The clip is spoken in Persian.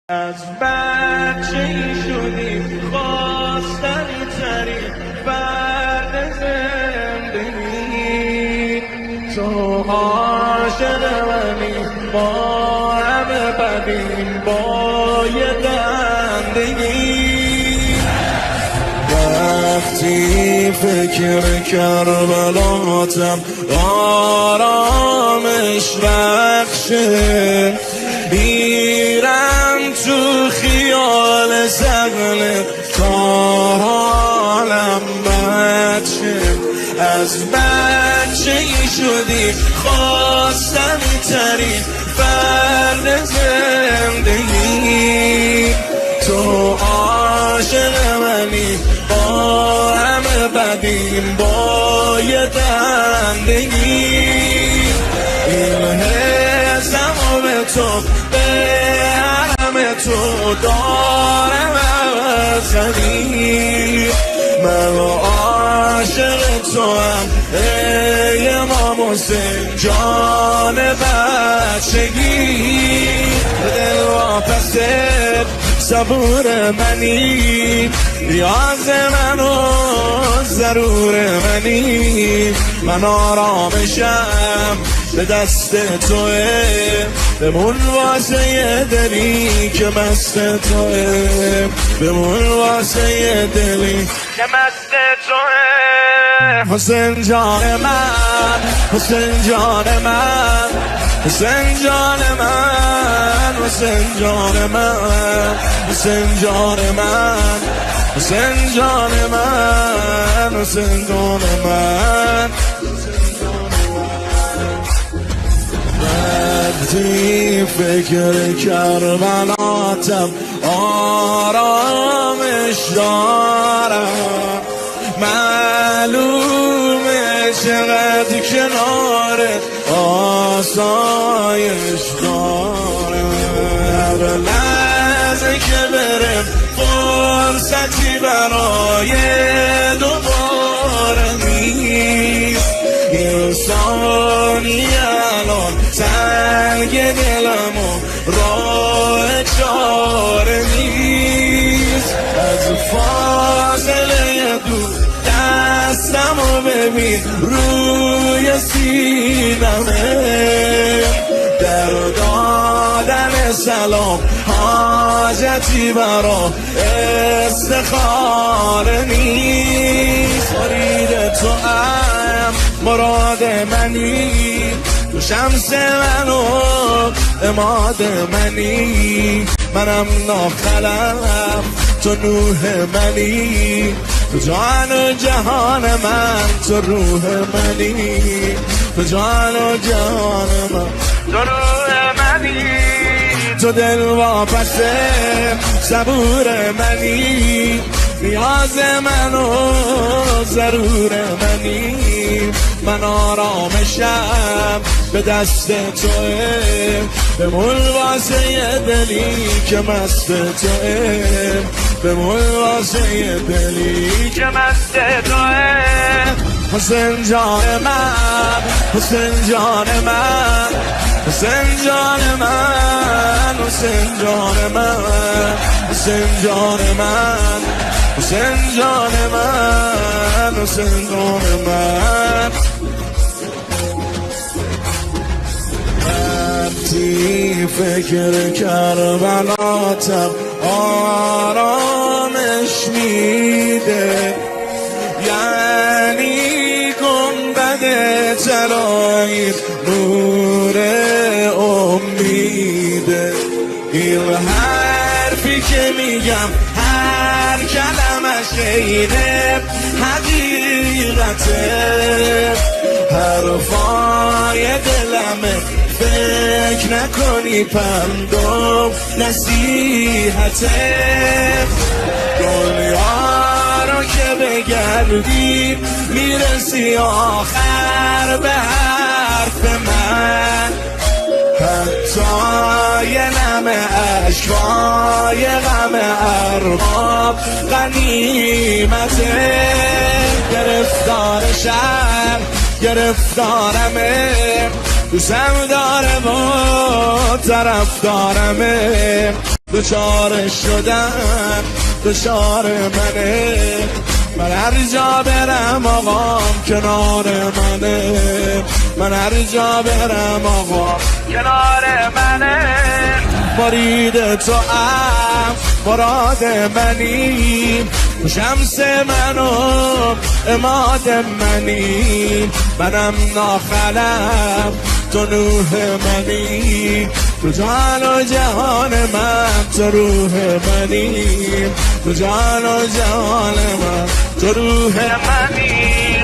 از بچه‌ای شدی خواستنی ترین فرد زندگی، تو عاشق منی، ما همه بدیم با یه دندگی. وقتی فکر کربلاتم آرامش بخشه، میرم تو خیال سغنه تا حالم بچه. از بچه ای شدی خواستنی ترین فرد زندگی، تو عاشق منی، با همه بدیم با یه دندگی. این حسم به تو به حرم تو دارم ازدی، من عاشق تو هم ای امام حسین جان بچگی. دل واپسه صبور منی، نیاز من و ضرور منی، من آرامشم به دست توه، بمون واسه یه دلی که مست توه، بمون واسه یه دلی که مست توه. حسین جان من، حسین جان من، حسین جان من، حسین جان من، حسین جان من، حسین جان من، حسین جان من. وقتی فکر کربلاتم آرامش دارم، معلومه چقدر کنارت آسایش دارم. هر لحظه که برم فرصتی برای دوباره نیست، انسانی الان تنگ دلم و راه چاره نیست. از فاصله دور دستمو ببین روی سینمه، در دادن سلام حاجتی برا استخاره نیست. مرید تو هم مراد منی، تو شمس من و اماد منی، منم ناخلم تو نوح منی، تو جان و جهان من، تو روح منی، تو جان و جهان من، تو روح منی، تو دل واپسه صبور منی، نیاز من و ضرور منی، من آرامشم به دست توه، بمون واسه یه دلی که مست توه، بمون واسه یه دلی که مست توه. حسین جان من، حسین جان من، حسین جان من، حسین جان من، حسین جان من، حسین جان من، حسین جان من. وقتی فکر کربلاتم آرامش میده، یعنی گنبد طلاییت نور امیده. این حرفی که میگم هر کلمش غیره حقیقته، حرفای دلمه فکر نکنی پندم نصیحته. دنیا رو که بگردی میرسی آخر به حرف من، حتی یه نمه عشقای غم ارباب غنیمته. گرفتار شهر گرفتارمه، دوستم داره و طرف دارمه، دوچار شدن دوچار منه. من هر جا برم آقام کنار منه. من هر جا برم آقام کنار منه. مرید تو مراد منی، شمس منو اماد منی. منم ناخلم تو نوح منی، تو جان و جهان من تو روح منی. تو جان و جهان من تو روح منی.